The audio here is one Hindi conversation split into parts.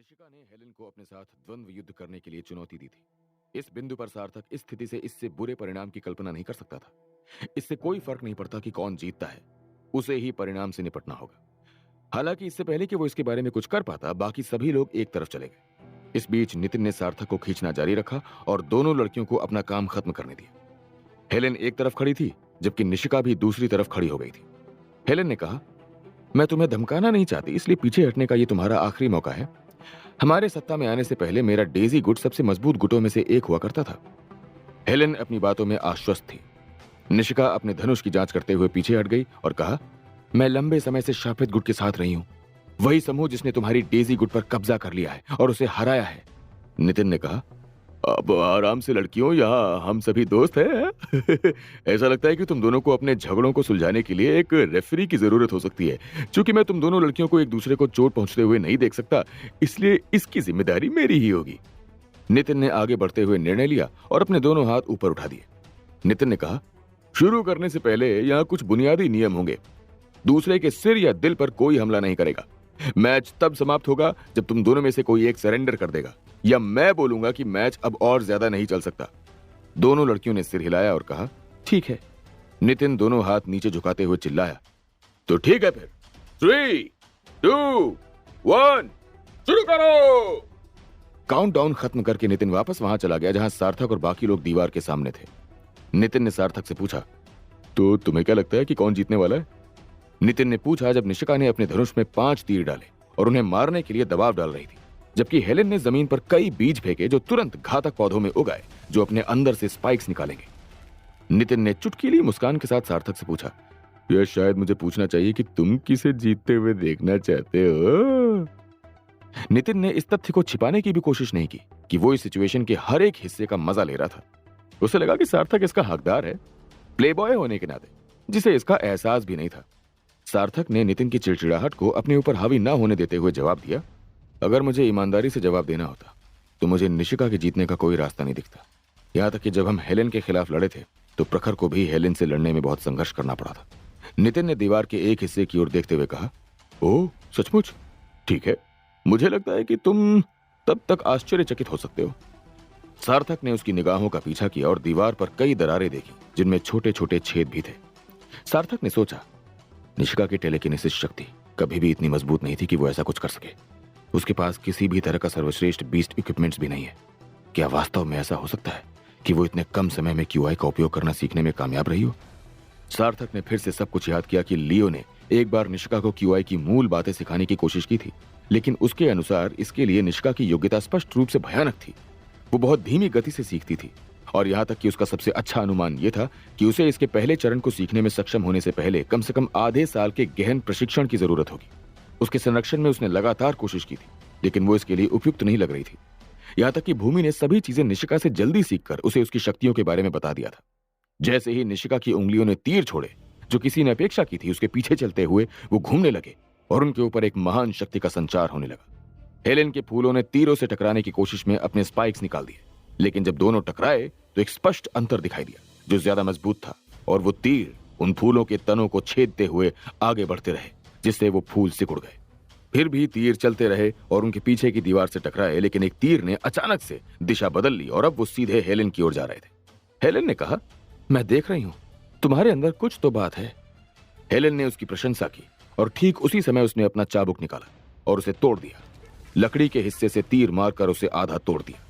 निशिका ने हेलेन को अपने साथ द्वंद्व युद्ध करने के लिए चुनौती दी थी। इस बिंदु पर सार्थक इस स्थिति से इससे बुरे परिणाम की कल्पना नहीं कर सकता था। इससे कोई फर्क नहीं पड़ता कि कौन जीतता है, उसे ही परिणाम से निपटना होगा। हालांकि इससे पहले कि वो इसके बारे में कुछ कर पाता, बाकी सभी लोग एक तरफ चले गए। इस बीच नितिन ने सार्थक को खींचना जारी रखा और दोनों लड़कियों को अपना काम खत्म करने दिया। हेलेन एक तरफ खड़ी थी, जबकि निशिका भी दूसरी तरफ खड़ी हो गई थी। हेलेन ने कहा, मैं तुम्हें धमकाना नहीं चाहती, इसलिए पीछे हटने का ये तुम्हारा आखिरी मौका है। हमारे सत्ता में आने से पहले मेरा डेजी गुट सबसे मजबूत गुटों में से एक हुआ करता था। हेलेन अपनी बातों में आश्वस्त थी। निशिका अपने धनुष की जांच करते हुए पीछे हट गई और कहा, मैं लंबे समय से शापित गुट के साथ रही हूं, वही समूह जिसने तुम्हारी डेजी गुट पर कब्जा कर लिया है और उसे हराया है। नितिन ने कहा, अब आराम से लड़कियों, यहाँ हम सभी दोस्त हैं। ऐसा लगता है कि तुम दोनों को अपने झगड़ों को सुलझाने के लिए एक रेफरी की जरूरत हो सकती है। क्योंकि मैं तुम दोनों लड़कियों को एक दूसरे को चोट पहुंचते हुए नहीं देख सकता, इसलिए इसकी जिम्मेदारी मेरी ही होगी। नितिन ने आगे बढ़ते हुए निर्णय लिया और अपने दोनों हाथ ऊपर उठा दिए। नितिन ने कहा, शुरू करने से पहले यहाँ कुछ बुनियादी नियम होंगे। दूसरे के सिर या दिल पर कोई हमला नहीं करेगा। मैच तब समाप्त होगा जब तुम दोनों में से कोई एक सरेंडर कर देगा, या मैं बोलूंगा कि मैच अब और ज्यादा नहीं चल सकता। दोनों लड़कियों ने सिर हिलाया और कहा, ठीक है। नितिन दोनों हाथ नीचे झुकाते हुए चिल्लाया, तो ठीक है फिर, 3, 2, 1 शुरू करो। काउंटडाउन खत्म करके नितिन वापस वहां चला गया जहां सार्थक और बाकी लोग दीवार के सामने थे। नितिन ने सार्थक से पूछा, तो तुम्हें क्या लगता है कि कौन जीतने वाला है? नितिन ने पूछा जब निशिका ने अपने धनुष में 5 तीर डाले और उन्हें मारने के लिए दबाव डाल रही थी, जबकि हेलेन ने जमीन पर कई बीज फेंके जो तुरंत घातक पौधों में उगाए, जो अपने अंदर से स्पाइक्स निकालेंगे। नितिन ने चुटकीली मुस्कान के साथ सार्थक से पूछा, यह शायद मुझे पूछना चाहिए कि तुम किसे जीतते हुए देखना चाहते हो? नितिन ने इस तथ्य को छिपाने की भी कोशिश नहीं की कि वो इस सिचुएशन के हर एक हिस्से का मजा ले रहा था। उसे लगा कि सार्थक इसका हकदार है, प्लेबॉय होने के नाते, जिसे इसका एहसास भी नहीं था। सार्थक ने नितिन की चिड़चिड़ाहट को अपने ऊपर हावी ना होने देते हुए जवाब दिया, अगर मुझे ईमानदारी से जवाब देना होता तो मुझे निशिका के जीतने का कोई रास्ता नहीं दिखता। यहां तक कि जब हम हेलेन के खिलाफ लड़े थे तो प्रखर को भी हेलेन से लड़ने में बहुत संघर्ष करना पड़ा था। नितिन ने दीवार के एक हिस्से की ओर देखते हुए कहा, ओह सचमुच? ठीक है, मुझे लगता है कि तुम तब तक आश्चर्यचकित हो सकते हो। सार्थक ने उसकी निगाहों का पीछा किया और दीवार पर कई दरारें देखी जिनमें छोटे छोटे छेद भी थे। सार्थक ने सोचा, निशिका की टेलीकिनेसिस शक्ति कभी भी इतनी मजबूत नहीं थी कि वो ऐसा कुछ कर सके। उसके पास किसी भी तरह का सर्वश्रेष्ठ बीस्ट इक्विपमेंट्स भी नहीं है। क्या वास्तव में ऐसा हो सकता है कि वो इतने कम समय में क्यूआई का उपयोग करना सीखने में कामयाब रही हो? सार्थक ने फिर से सब कुछ याद किया कि लियो ने एक बार निशिका को क्यूआई की मूल बातें सिखाने की कोशिश की थी, लेकिन उसके अनुसार इसके लिए निशिका की योग्यता स्पष्ट रूप से भयानक थी। वो बहुत धीमी गति से सीखती थी और यहां तक कि उसका सबसे अच्छा अनुमान यह था कि उसे इसके पहले चरण को सीखने में सक्षम होने से पहले कम से कम आधे साल के गहन प्रशिक्षण की जरूरत होगी। उसके संरक्षण में उसने लगातार कोशिश की थी, लेकिन वो इसके लिए उपयुक्त नहीं लग रही थी। यहां तक कि भूमि ने सभी चीजें निशिका से जल्दी सीखकर उसे उसकी शक्तियों के बारे में बता दिया था। जैसे ही निशिका की उंगलियों ने तीर छोड़े जो किसी ने अपेक्षा की थी, उसके पीछे चलते हुए वो घूमने लगे और उनके ऊपर एक महान शक्ति का संचार होने लगा। हेलेन के फूलों ने तीरों से टकराने की कोशिश में अपने स्पाइक्स निकाल दिए, लेकिन जब दोनों टकराए तो एक स्पष्ट अंतर दिखाई दिया जो ज्यादा मजबूत था, और वो तीर उन फूलों के तनों को छेदते हुए आगे बढ़ते रहे, जिससे वो फूल सिकुड़ गए। फिर भी तीर चलते रहे और उनके पीछे की दीवार से टकराए, लेकिन एक तीर ने अचानक से दिशा बदल ली और अब वो सीधे हेलेन की ओर जा रहे थे। हेलेन ने कहा, मैं देख रही हूं, तुम्हारे अंदर कुछ तो बात है। हेलेन ने उसकी प्रशंसा की और ठीक उसी समय उसने अपना चाबुक निकाला और उसे तोड़ दिया। लकड़ी के हिस्से से तीर मारकर उसे आधा तोड़ दिया।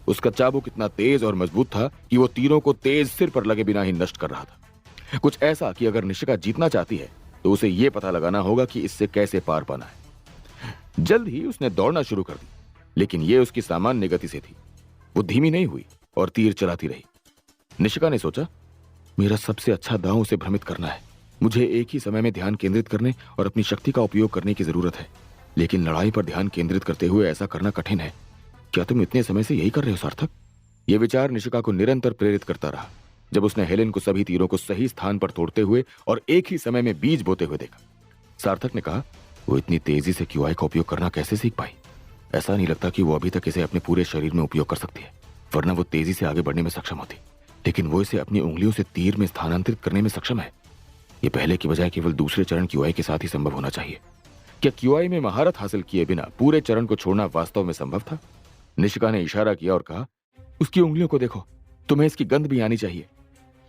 उसका चाबुक इतना तेज और मजबूत था कि वो तीरों को तेज सिर पर लगे बिना ही नष्ट कर रहा था। कुछ ऐसा कि अगर निशिका जीतना चाहती है तो उसे यह पता लगाना होगा कि इससे कैसे पार पाना है। जल्द ही उसने दौड़ना शुरू कर दी, लेकिन यह उसकी सामान्य गति से थी। वो धीमी नहीं हुई और तीर चलाती रही। निशिका ने सोचा, मेरा सबसे अच्छा दांव उसे भ्रमित करना है। मुझे एक ही समय में ध्यान केंद्रित करने और अपनी शक्ति का उपयोग करने की जरूरत है, लेकिन लड़ाई पर ध्यान केंद्रित करते हुए ऐसा करना कठिन है। क्या तुम इतने समय से यही कर रहे हो सार्थक? यह विचार निशिका को निरंतर प्रेरित करता रहा जब उसने हेलेन को सभी तीरों को सही स्थान पर तोड़ते हुए और एक ही समय में बीज बोते हुए देखा। सार्थक ने कहा, वो इतनी तेजी से क्यूआई का उपयोग करना कैसे सीख पाई? ऐसा नहीं लगता कि वो अभी तक इसे अपने पूरे शरीर में उपयोग कर सकती है, वरना वो तेजी से आगे बढ़ने में सक्षम होती। लेकिन वो इसे अपनी उंगलियों से तीर में स्थानांतरित करने में सक्षम है। ये पहले की बजाय केवल दूसरे चरण क्यूआई के साथ ही संभव होना चाहिए। क्या क्यूआई में महारत हासिल किए बिना पूरे चरण को छोड़ना वास्तव में संभव था? निशिका ने इशारा किया और कहा, उसकी उंगलियों को देखो, तुम्हें इसकी गंध भी आनी चाहिए।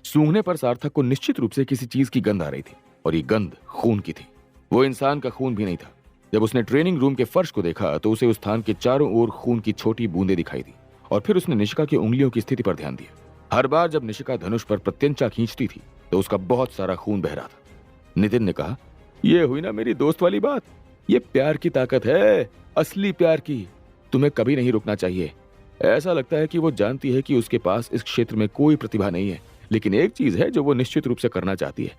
सूंघने पर सार्थक को निश्चित रूप से किसी चीज की गंध आ रही थी और ये गंध खून की थी। वो इंसान का खून भी नहीं था। जब उसने ट्रेनिंग रूम के फर्श को देखा तो उसे उस स्थान के चारों ओर खून की छोटी बूंदें दिखाई दी और फिर उसने निशिका की उंगलियों की स्थिति पर ध्यान दिया। हर बार जब निशिका धनुष पर प्रत्यंचा खींचती थी तो उसका बहुत सारा खून बह रहा था। नितिन ने कहा, यह हुई ना मेरी दोस्त वाली बात। ये प्यार की ताकत है, असली प्यार की। तुम्हें कभी नहीं रुकना चाहिए। ऐसा लगता है कि वो जानती है कि उसके पास इस क्षेत्र में कोई प्रतिभा नहीं है, लेकिन एक चीज है जो वो निश्चित रूप से करना चाहती है।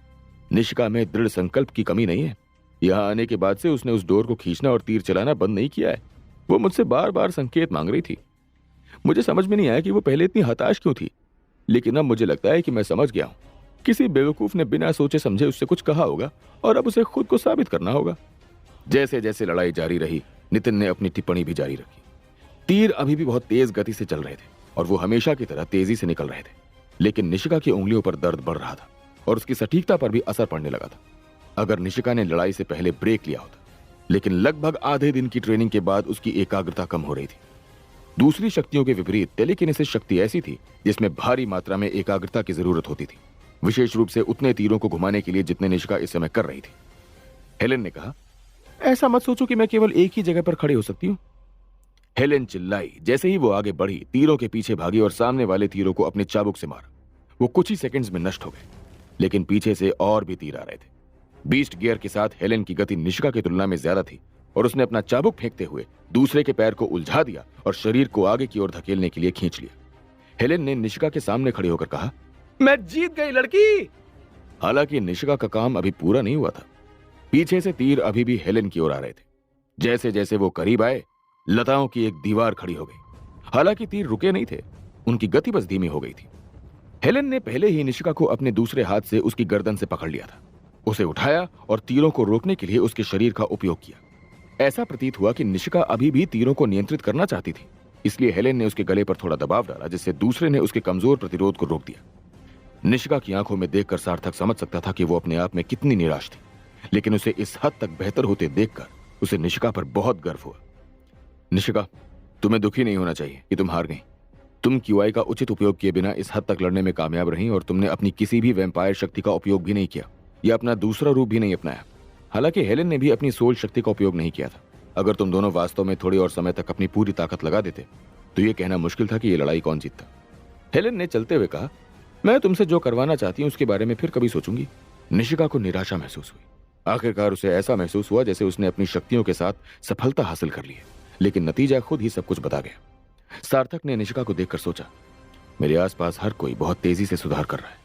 निशिका में दृढ़ संकल्प की कमी नहीं है। यहाँ आने के बाद से उसने उस डोर को खींचना और तीर चलाना बंद नहीं किया है। वो मुझसे बार बार संकेत मांग रही थी। मुझे समझ में नहीं आया कि वो पहले इतनी हताश क्यों थी, लेकिन अब मुझे लगता है कि मैं समझ गया हूँ। किसी बेवकूफ ने बिना सोचे समझे उससे कुछ कहा होगा और अब उसे खुद को साबित करना होगा। जैसे जैसे लड़ाई जारी रही, नितिन ने अपनी टिप्पणी भी जारी रखी। तीर अभी भी बहुत तेज गति से चल रहे थे और वो हमेशा की तरह तेजी से निकल रहे थे, लेकिन निशिका की उंगलियों पर दर्द बढ़ रहा था और उसकी सटीकता पर भी असर पड़ने लगा था। अगर निशिका ने लड़ाई से पहले ब्रेक लिया होता, लेकिन लगभग आधे दिन की ट्रेनिंग के बाद उसकी एकाग्रता कम हो रही थी। दूसरी शक्तियों के विपरीत टेलीकिनेसिस शक्ति ऐसी थी जिसमें भारी मात्रा में एकाग्रता की जरूरत होती थी, विशेष रूप से उतने तीरों को घुमाने के लिए जितने निशिका इस समय कर रही थी। हेलेन ने कहा, ऐसा मत सोचो कि मैं केवल एक ही जगह पर खड़ी हो सकती हूँ। हेलेन चिल्लाई। जैसे ही वो आगे बढ़ी, तीरों के पीछे भागी और सामने वाले तीरों को अपने चाबुक से मारा। वो कुछ ही सेकंड्स में नष्ट हो गए, लेकिन पीछे से और भी तीर आ रहे थे। बीस्ट गियर के साथ हेलेन की गति निशिका की तुलना में ज्यादा थी और उसने अपना चाबुक फेंकते हुए दूसरे के पैर को उलझा दिया और शरीर को आगे की ओर धकेलने के लिए खींच लिया। हेलेन ने निशिका के सामने खड़ी होकर कहा, मैं जीत गई लड़की। हालांकि निशिका का काम अभी पूरा नहीं हुआ था। पीछे से तीर अभी भी हेलेन की ओर आ रहे थे। जैसे जैसे वो करीब आए, लताओं की एक दीवार खड़ी हो गई। हालांकि तीर रुके नहीं थे, उनकी गति बस धीमी हो गई थी। हेलेन ने पहले ही निशिका को अपने दूसरे हाथ से उसकी गर्दन से पकड़ लिया था। उसे उठाया और तीरों को रोकने के लिए उसके शरीर का उपयोग किया। ऐसा प्रतीत हुआ कि निशिका अभी भी तीरों को नियंत्रित करना चाहती थी, इसलिए हेलेन ने उसके गले पर थोड़ा दबाव डाला, जिससे दूसरे ने उसके कमजोर प्रतिरोध को रोक दिया। निशिका की आंखों में देखकर सार्थक समझ सकता था कि वो अपने आप में कितनी निराश थी, लेकिन उसे इस हद तक बेहतर होते देखकर उसे निशिका पर बहुत गर्व हुआ। निशिका, तुम्हें दुखी नहीं होना चाहिए कि तुम हार गई। तुम क्यूआई का उचित उपयोग किए बिना इस हद तक लड़ने में कामयाब रही और तुमने अपनी किसी भी वैम्पायर शक्ति का उपयोग भी नहीं किया या अपना दूसरा रूप भी नहीं अपनाया। हालांकि हेलेन ने भी अपनी सोल शक्ति का उपयोग नहीं किया था। अगर तुम दोनों वास्तव में थोड़ी और समय तक अपनी पूरी ताकत लगा देते तो यह कहना मुश्किल था कि यह लड़ाई कौन जीतता। हेलेन ने चलते हुए कहा, मैं तुमसे जो करवाना चाहती हूं उसके बारे में फिर कभी सोचूंगी। निशिका को निराशा महसूस हुई। आखिरकार उसे ऐसा महसूस हुआ जैसे उसने अपनी शक्तियों के साथ सफलता हासिल कर ली है, लेकिन नतीजा खुद ही सब कुछ बता गया। सार्थक ने निशिका को देखकर सोचा, मेरे आसपास हर कोई बहुत तेजी से सुधार कर रहा है,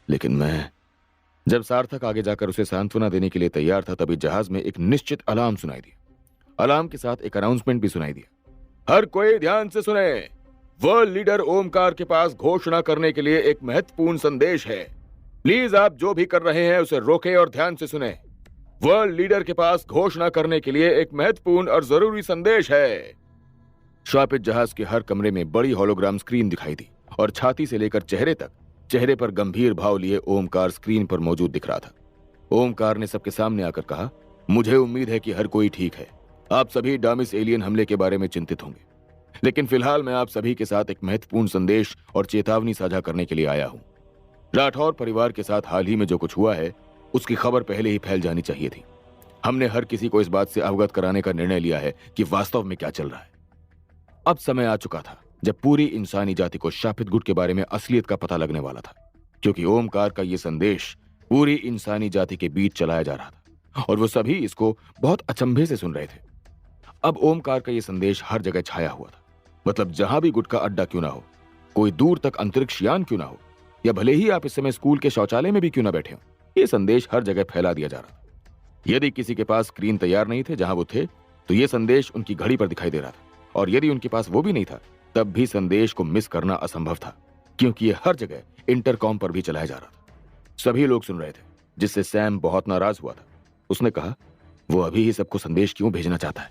लेकिन मैं। जब सार्थक आगे जाकर उसे सांत्वना देने के लिए तैयार था, तभी जहाज में एक निश्चित अलार्म सुनाई दिया। अलार्म के साथ एक अनाउंसमेंट भी सुनाई दिया, हर कोई ध्यान से सुने। वर्ल्ड लीडर ओमकार के पास घोषणा करने के लिए एक महत्वपूर्ण संदेश है। प्लीज आप जो भी कर रहे हैं उसे रोकें और ध्यान से सुने। वर्ल्ड लीडर के पास घोषणा करने के लिए एक महत्वपूर्ण और जरूरी संदेश है। शापित जहाज के हर कमरे में बड़ी होलोग्राम स्क्रीन दिखाई दी और छाती से लेकर चेहरे तक, चेहरे पर गंभीर भाव लिए ओमकार स्क्रीन पर मौजूद दिख रहा था। ओमकार ने सबके सामने आकर कहा, मुझे उम्मीद है कि हर कोई ठीक है। आप सभी डामिस एलियन हमले के बारे में चिंतित होंगे, लेकिन फिलहाल मैं आप सभी के साथ एक महत्वपूर्ण संदेश और चेतावनी साझा करने के लिए आया हूं। राठौर परिवार के साथ हाल ही में जो कुछ हुआ है उसकी खबर पहले ही फैल जानी चाहिए थी। हमने हर किसी को इस बात से अवगत कराने का निर्णय लिया है कि वास्तव में क्या चल रहा है। अब समय आ चुका था जब पूरी इंसानी जाति को शापित गुट के बारे में असलियत का पता लगने वाला था, क्योंकि ओमकार का यह संदेश पूरी इंसानी जाति के बीच चलाया जा रहा था और वो सभी इसको बहुत अचंभे से सुन रहे थे। अब ओमकार का यह संदेश हर जगह छाया हुआ था। मतलब जहां भी गुट का अड्डा क्यों ना हो, कोई दूर तक अंतरिक्ष यान क्यों ना हो, या भले ही आप इस समय स्कूल के शौचालय में भी क्यों ना बैठे हो, यह संदेश हर जगह फैला दिया जा रहा था। यदि किसी के पास स्क्रीन तैयार नहीं थे जहां वो थे, तो यह संदेश उनकी घड़ी पर दिखाई दे रहा था, और यदि उनके पास वो भी नहीं था तब भी संदेश को मिस करना असंभव था, क्योंकि यह हर जगह इंटरकॉम पर भी चलाया जा रहा था। सभी लोग सुन रहे थे, जिससे सैम बहुत नाराज हुआ था। उसने कहा, वो अभी ही सबको संदेश क्यों भेजना चाहता है?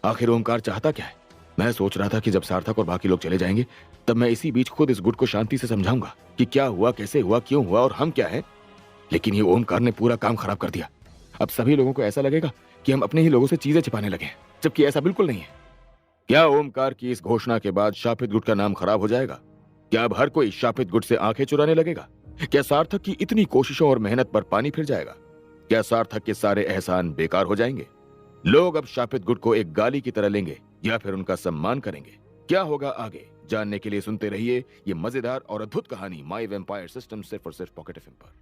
आखिर ओमकार चाहता क्या है? मैं सोच रहा था कि जब सार्थक और बाकी लोग चले जाएंगे तब मैं इसी बीच खुद इस गुट को शांति से समझाऊंगा कि क्या हुआ, कैसे हुआ, क्यों हुआ और हम क्या है। लेकिन ये ओमकार ने पूरा काम खराब कर दिया। अब सभी लोगों को ऐसा लगेगा कि हम अपने ही लोगों से चीजें छिपाने लगे हैं, जबकि ऐसा बिल्कुल नहीं है। क्या ओमकार की इस घोषणा के बाद शापित गुट का नाम खराब हो जाएगा? क्या अब हर कोई शापित गुट से आंखें चुराने लगेगा? क्या सार्थक की इतनी कोशिशों और मेहनत पर पानी फिर जाएगा? क्या सार्थक के सारे एहसान बेकार हो जाएंगे? लोग अब शापित गुट को एक गाली की तरह लेंगे या फिर उनका सम्मान करेंगे? क्या होगा आगे, जानने के लिए सुनते रहिए ये मजेदार और अद्भुत कहानी माई वेम्पायर सिस्टम सिर्फ और सिर्फ पॉकेट एफएम पर।